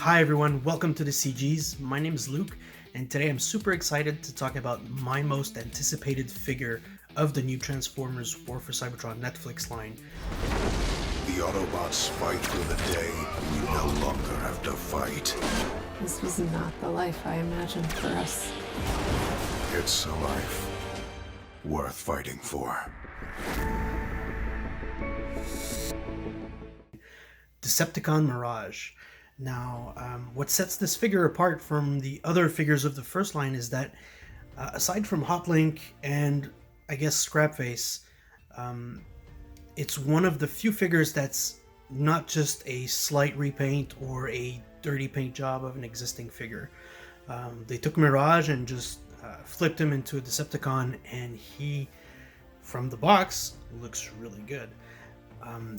Hi everyone, welcome to the CGs. My name is Luke, and today I'm super excited to talk about my most anticipated figure of the new Transformers For Cybertron Netflix line. The Autobots fight for the day we no longer have to fight. This was not the life I imagined for us. It's a life worth fighting for. Decepticon Mirage. Now, what sets this figure apart from the other figures of the first line is that, aside from Hotlink and, I guess, Scrapface, it's one of the few figures that's not just a slight repaint or a dirty paint job of an existing figure. They took Mirage and just flipped him into a Decepticon, and he, from the box, looks really good.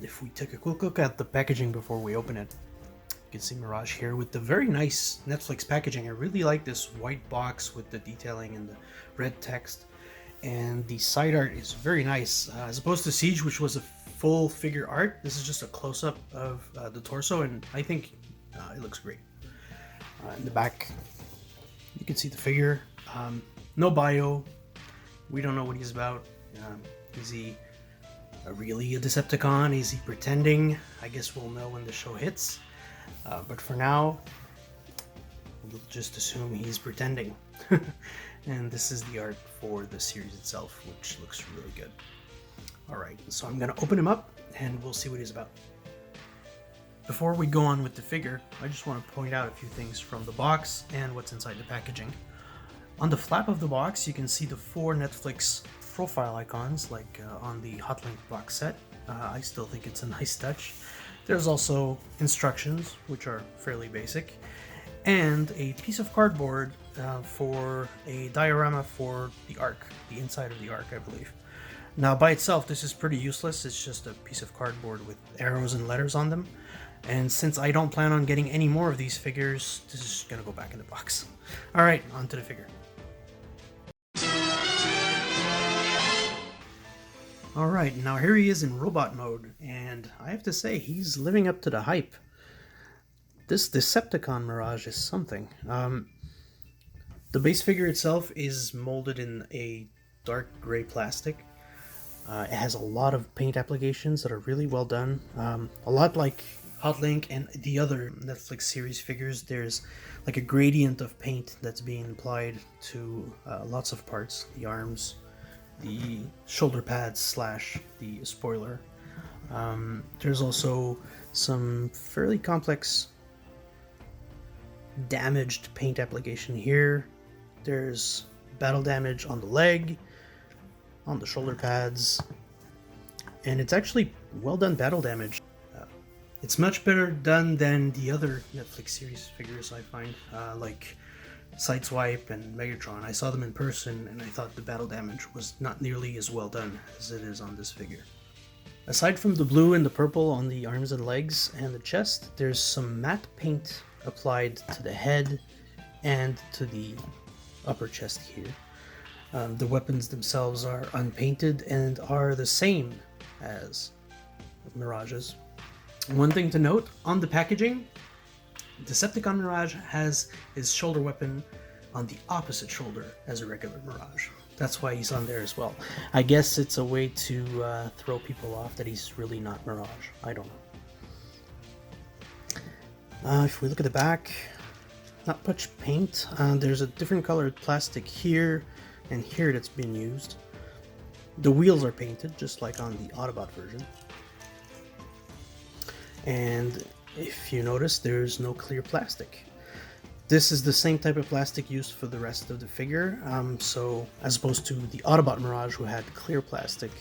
If we take a quick look at the packaging before we open it, you can see Mirage here with the very nice Netflix packaging. I really like this white box with the detailing and the red text, and the side art is very nice. As opposed to Siege, which was a full figure art, this is just a close-up of the torso, and I think it looks great. In the back, you can see the figure. No bio. We don't know what he's about. Is he really a Decepticon? Is he pretending? I guess we'll know when the show hits. But for now, we'll just assume he's pretending. And this is the art for the series itself, which looks really good. Alright, so I'm going to open him up and we'll see what he's about. Before we go on with the figure, I just want to point out a few things from the box and what's inside the packaging. On the flap of the box, you can see the 4 Netflix profile icons, like on the Hotlink box set. I still think it's a nice touch. There's also instructions, which are fairly basic, and a piece of cardboard for a diorama for the Ark, the inside of the Ark, I believe. Now, by itself, this is pretty useless. It's just a piece of cardboard with arrows and letters on them. And since I don't plan on getting any more of these figures, this is going to go back in the box. Alright, on to the figure. Alright, now here he is in robot mode, and I have to say, he's living up to the hype. This Decepticon Mirage is something. The base figure itself is molded in a dark gray plastic. It has a lot of paint applications that are really well done. A lot like Hotlink and the other Netflix series figures, there's like a gradient of paint that's being applied to lots of parts, the arms, the shoulder pads / the spoiler. There's also some fairly complex damaged paint application here. There's battle damage on the leg, on the shoulder pads, and it's actually well done battle damage. It's much better done than the other Netflix series figures I find, like Sideswipe and Megatron. I saw them in person and I thought the battle damage was not nearly as well done as it is on this figure. Aside from the blue and the purple on the arms and legs and the chest, there's some matte paint applied to the head and to the upper chest here. The weapons themselves are unpainted and are the same as Mirage's. One thing to note, on the packaging, Decepticon Mirage has his shoulder weapon on the opposite shoulder as a regular Mirage. That's why he's on there as well. I guess it's a way to throw people off that he's really not Mirage. I don't know. If we look at the back, not much paint. There's a different colored plastic here and here that's been used. The wheels are painted, just like on the Autobot version. And if you notice, there's no clear plastic. This is the same type of plastic used for the rest of the figure, so as opposed to the Autobot Mirage, who had clear plastic,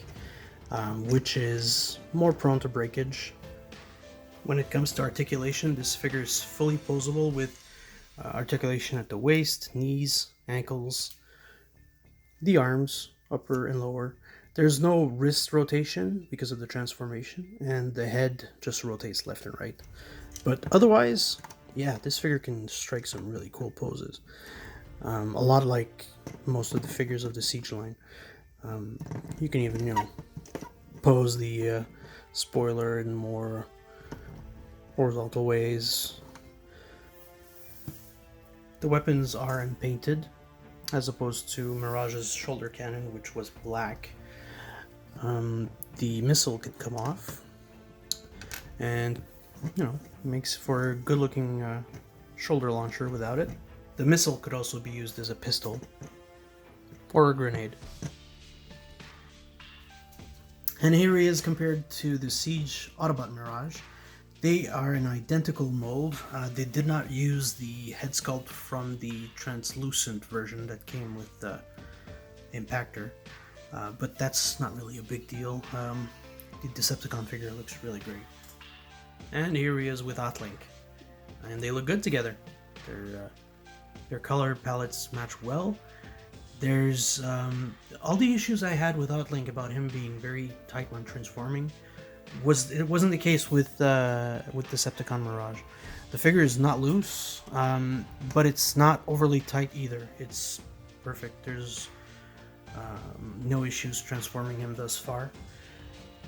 which is more prone to breakage. When it comes to articulation, this figure is fully posable with articulation at the waist, knees, ankles, the arms, upper and lower. There's no wrist rotation because of the transformation, and the head just rotates left and right. But otherwise, yeah, this figure can strike some really cool poses. A lot like most of the figures of the Siege line. You can even, pose the spoiler in more horizontal ways. The weapons are unpainted, as opposed to Mirage's shoulder cannon, which was black. The missile could come off, and makes for a good-looking shoulder launcher without it. The missile could also be used as a pistol or a grenade. And here he is compared to the Siege Autobot Mirage. They are an identical mold. They did not use the head sculpt from the translucent version that came with the Impactor, but that's not really a big deal. The Decepticon figure looks really great. And here he is with Otlink, and they look good together. Their color palettes match well. There's all the issues I had with Otlink about him being very tight when transforming. It wasn't the case with Decepticon Mirage. The figure is not loose, but it's not overly tight either. It's perfect. There's no issues transforming him thus far.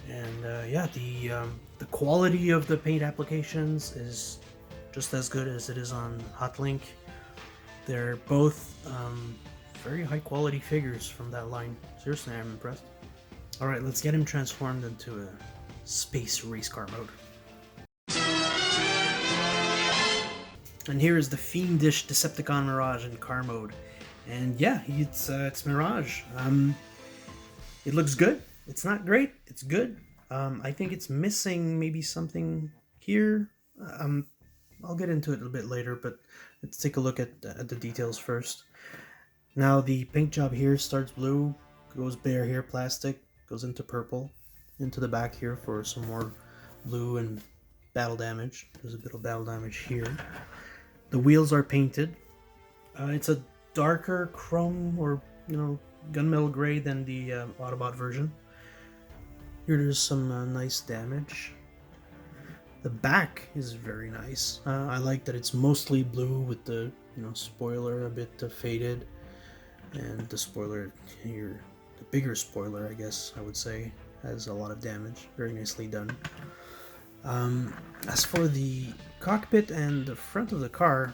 And yeah, the quality of the paint applications is just as good as it is on Hotlink. They're both very high quality figures from that line. Seriously, I'm impressed. Alright, let's get him transformed into a space race car mode. And here is the fiendish Decepticon Mirage in car mode. And yeah, it's Mirage. It looks good. It's not great. It's good. I think it's missing maybe something here. I'll get into it a bit later, but let's take a look at the details first. Now the paint job here starts blue, goes bare here plastic, goes into purple, into the back here for some more blue and battle damage. There's a bit of battle damage here. The wheels are painted. It's a darker chrome or gunmetal gray than the Autobot version. Here there's some nice damage. The back is very nice. I like that it's mostly blue with the spoiler a bit faded, and the spoiler here, the bigger spoiler I guess I would say, has a lot of damage. Very nicely done. As for the cockpit and the front of the car,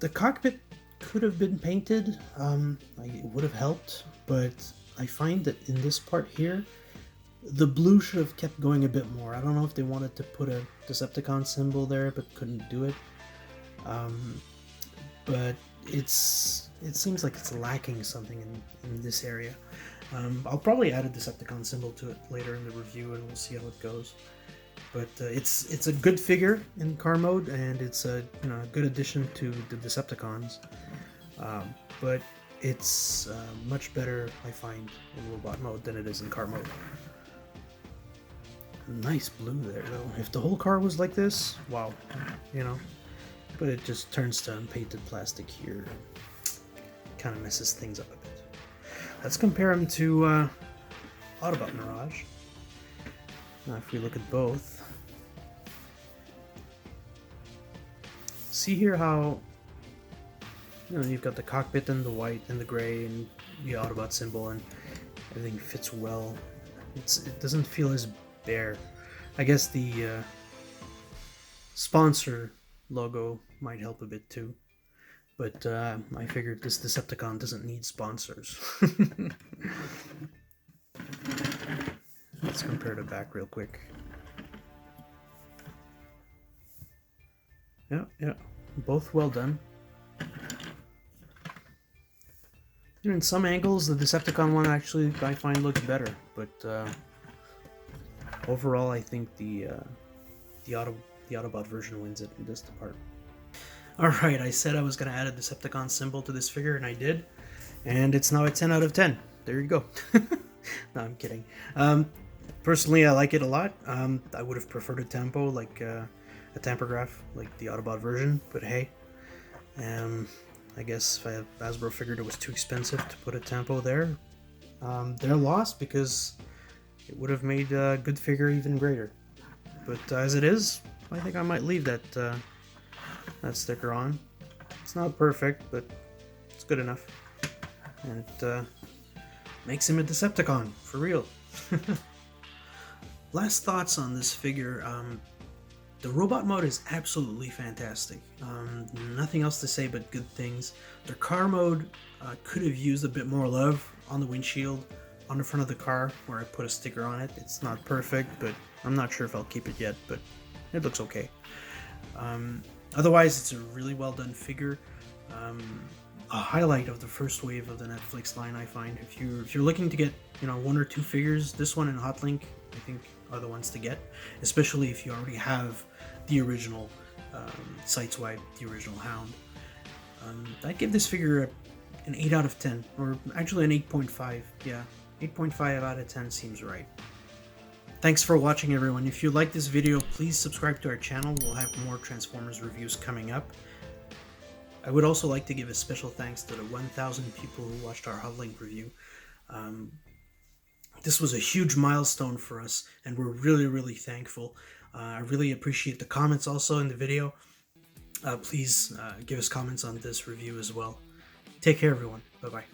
the cockpit could have been painted. It would have helped, but I find that in this part here, the blue should have kept going a bit more. I don't know if they wanted to put a Decepticon symbol there, but couldn't do it. But it seems like it's lacking something in this area. I'll probably add a Decepticon symbol to it later in the review, and we'll see how it goes. But it's a good figure in car mode, and it's a good addition to the Decepticons. But it's much better, I find, in robot mode than it is in car mode. Nice blue there, though. If the whole car was like this, wow, But it just turns to unpainted plastic here. Kind of messes things up a bit. Let's compare him to Autobot Mirage. Now, if we look at both, see here how you've got the cockpit and the white and the gray and the Autobot symbol, and everything fits well. It doesn't feel as bare. I guess the sponsor logo might help a bit too, but I figured this Decepticon doesn't need sponsors. Let's compare the back real quick. Yeah, both well done. In some angles, the Decepticon one actually I find looks better, but overall, I think the Autobot version wins it in this part. Alright, I said I was going to add a Decepticon symbol to this figure, and I did. And it's now a 10 out of 10. There you go. No, I'm kidding. Personally, I like it a lot. I would have preferred a tempo, like a tampograph, like the Autobot version, but hey. I guess if Hasbro figured it was too expensive to put a tempo there, they're lost because it would have made a good figure even greater. But as it is, I think I might leave that sticker on. It's not perfect, but it's good enough. And it makes him a Decepticon, for real. Last thoughts on this figure. The robot mode is absolutely fantastic. Nothing else to say but good things. Their car mode could have used a bit more love on the windshield on the front of the car where I put a sticker on it. It's not perfect, but I'm not sure if I'll keep it yet, but it looks okay. Otherwise, it's a really well done figure. A highlight of the first wave of the Netflix line, I find. If you're looking to get, one or two figures, this one and Hotlink, I think, are the ones to get, especially if you already have the original Sideswipe, the original Hound. I'd give this figure an 8 out of 10, or actually an 8.5. Yeah, 8.5 out of 10 seems right. Thanks for watching, everyone. If you like this video, please subscribe to our channel. We'll have more Transformers reviews coming up. I would also like to give a special thanks to the 1,000 people who watched our Hotlink review. This was a huge milestone for us, and we're really, really thankful. I really appreciate the comments also in the video. Please give us comments on this review as well. Take care, everyone. Bye-bye.